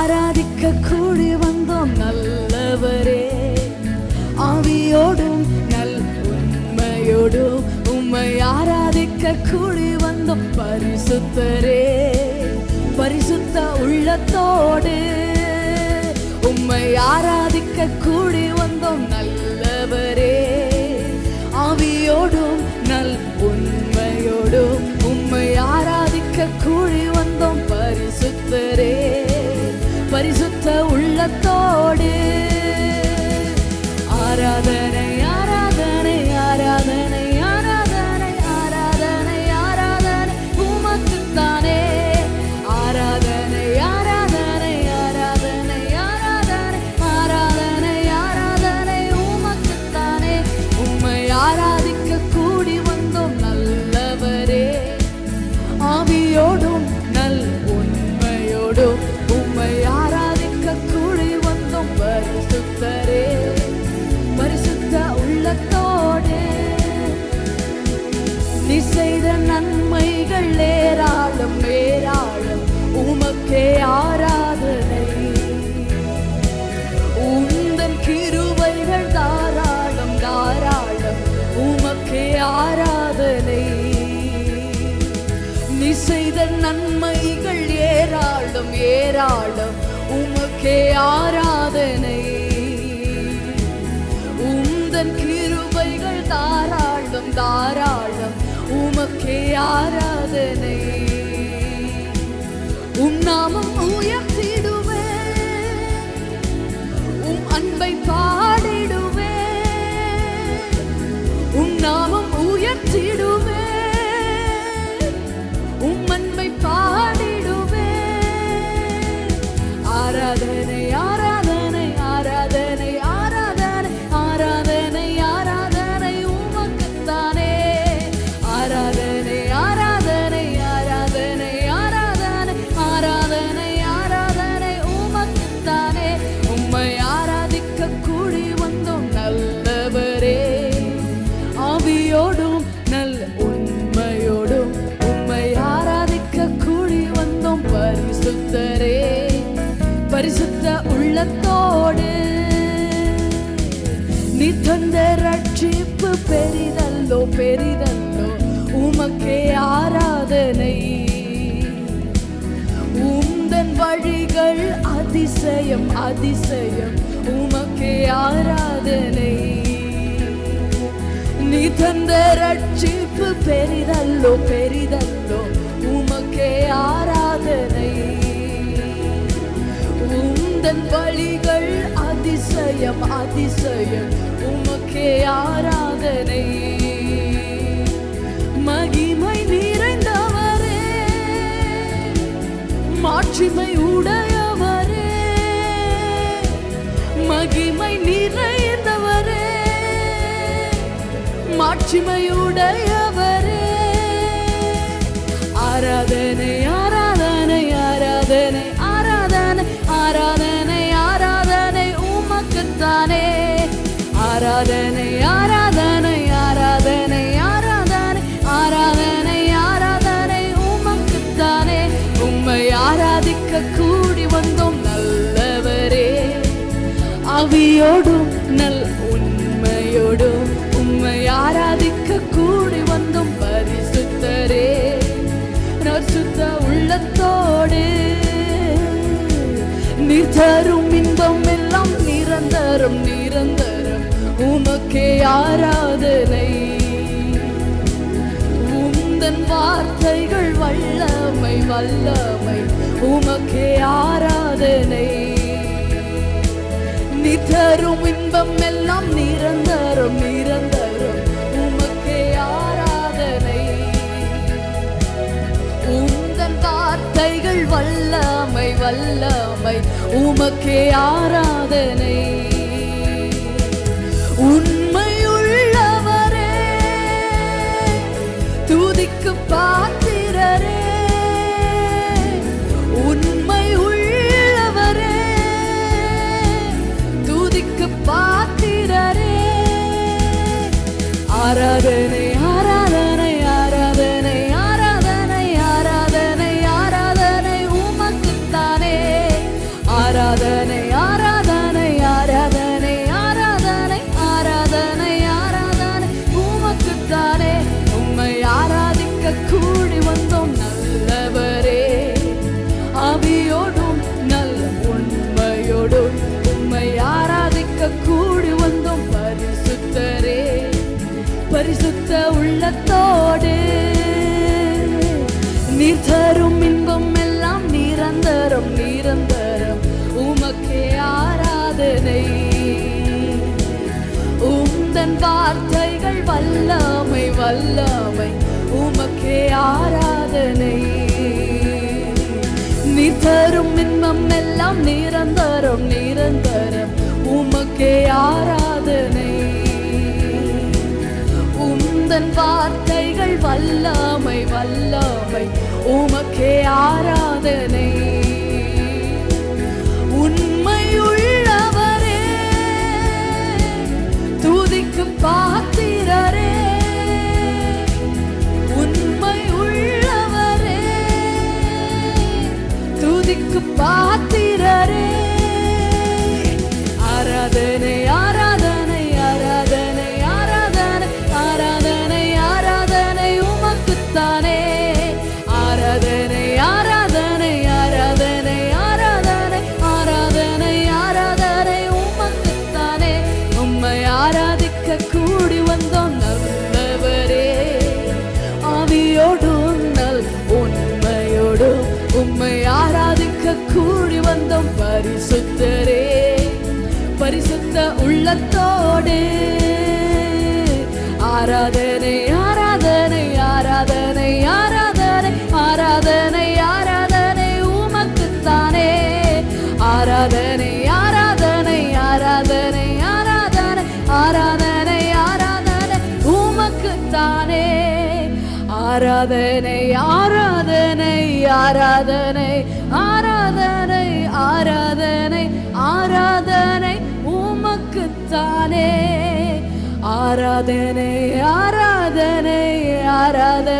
ஆராதிக்க கூடி வந்தோம் நல்லவரே, ஆவியோடும் நல் உண்மையோடும் உம்மை ஆராதிக்க கூடி வந்தோம் பரிசுத்தரே, பரிசுத்த உள்ளத்தோடு உம்மை ஆராதிக்க கூடி வந்தோம் நல்லவரே, ஆவியோடும் நல் உண்மையோடும் உம்மை ஆராதிக்க கூடி வந்தோம் பரிசுத்தரே, பரிசுத்த உள்ளத்தோடு. ஆராதனை ஆராதனை ஆராதனை ஆராதனை ஆராதனை ஆராதனை உமக்குத்தானே, ஆராதனை ஆராதனை ஆராதனை ஆராதனை ஆராதனை ஆராதனை உமக்குத்தானே. உம்மை ஆராதிக்க கூடி வந்தோம் நல்லவரே, ஆவியோடும் நல் உண்மையோடும் உம்மை ஆராதிக்க கூடி வந்தோம் பரிசுத்தரே, பரிசுத்த உள்ளத்தோடு. நீ செய்த நன்மைகள் ஏராளம் ஏராளம், உமக்கே ஆராதனை. உந்தன் கிருபைகள் தாராளம் தாராளம், உமக்கே ஆராதனை. நீ செய்த நன்மைகள் ஏராளம் ஏராளம், உமக்கே ஆராதனை. உந்தன் கிருபைகள் தாராளம் தாராளம், உமக்கே ஆராதனை. உம் நாமம் உயர்த்திடுவேன், உம் அன்பை பாடிடுவேன். உம் நாமம் உயர்த்திடுவேன், உம் அன்பை பாடிடுவேன். ஆராதனை ஆராதனை ஆராதனை ஆராதனை ஆராதனை ஆராதனை உமக்குத்தானே, ஆராதனை ஆராதனை ஆராதனை ஆராதனை ஆராதனை ஆராதனை உமக்குத்தானே. உம்மை ஆராதிக்க கூடி வந்தோம் நல்லவரே, ஆவியோடும் நல் உண்மையோடும் உம்மை ஆராதிக்க கூடி வந்தோம் பரிசுத்தரே, பரிசுத்த உள்ளத்தோடு. நீ தந்த ரட்சிப்பு பெரிதல்லோ பெரிதல்லோ, உமக்கே ஆராதனை. உந்தன் வழிகள் அதிசயம் அதிசயம், உமக்கே ஆராதனை. நீ தந்த ரட்சிப்பு பெரிதல்லோ பெரிதல்லோ, உமக்கே ஆராதனை. உந்தன் வழிகள் அதிசயம் அதிசயம், உமக்கே ஆராதனை. மகிமை நிறைந்தவரே, மாட்சிமை உடையவரே, மகிமை நிறைந்தவரே, மாட்சிமையுடையவரே. ஆராதனை ஆராதனை ஆராதனை ஆராதனை ஆராதனை ஆராதனை உமக்குத்தானே, ஆராதனை ஆராதனை ஆராதனை ஆராதனை ஆராதனை ஆராதனை உமக்குத்தானே. உம்மை ஆராதிக்க கூடி வந்தோம் நல்லவரே, ஆவியோடும் நல் உண்மையோடும் உம்மை ஆராதிக்க கூடி வந்தோம் பரிசுத்தரே, பரிசுத்த உள்ளத்தோடு. நீர் தரும் இன்பம் எல்லாம் நிரந்தரம் நிரந்தரம், உமக்கே ஆராதனை. உந்தன் வார்த்தைகள் வல்லமை வல்லமை, உமக்கே ஆராதனை. நீ தரும் இன்பம் எல்லாம் நிரந்தரம் நிரந்தரம், உமக்கே ஆராதனை. உந்தன் வார்த்தைகள் வல்லமை வல்லமை, உமக்கே ஆராதனை. உண்மையுள்ளவரே, துதிக்கு பாத்திரரே, உண்மையுள்ளவரே, துதிக்கு பாத்திரரே. ஆராதனை ஆராதனை ஆராதனை ஆராதனை ஆராதனை ஆராதனை உமக்குத்தானே, பரிசுத்த உள்ளத்தோடு நீர் தரும் இன்பம் எல்லாம் நிரந்தரம் நிரந்தரம் உமக்கே ஆராதனை. உந்தன் வார்த்தைகள் வல்லமை வல்லமை உமக்கே ஆராதனை. நீர் தரும் இன்பம் எல்லாம் நிரந்தரம் நிரந்தரம் உமக்கே ஆராதனை. உந்தன் வார்த்தைகள் வல்லமை வல்லமை உமக்கே ஆராதனை. உண்மை உள்ளவரே துதிக்கு பாத்திரரே. உண்மை உள்ளவரே துதிக்கு பாத்திரரே. ஆராதனை ஆராதனை ஆராதனை ஆராதனை ஆராதனை ஆராதனை உமக்குத்தானே. ஆராதனை ஆராதனை ஆராதனை ஆராதனை ஆராதனை ஆராதனை உமக்குத்தானே. உம்மை ஆராதிக்க கூடி வந்தோம் நல்லவரே. ஆவியோடும் நல் உண்மையோடும் உம்மை ஆராதிக்க கூடி வந்தோம் பரிசுத்தரே. பரிசுத்த உள்ளத்தோடு ஆராதனை ஆராதனை ஆராதனை ஆராதனை ஆராதனை ஆராதனை உமக்குத்தானே. ஆராதனை ஆராதனை ஆராதனை ஆராதனை ஆராதனை ஆராதனை உமக்குத்தானே. ஆராதனை ஆராதனை ஆராதனை ஆராதனை ஆராதனை ஆராதனை உமக்குத்தானே. ஆராதனை ஆராதனை ஆராதனை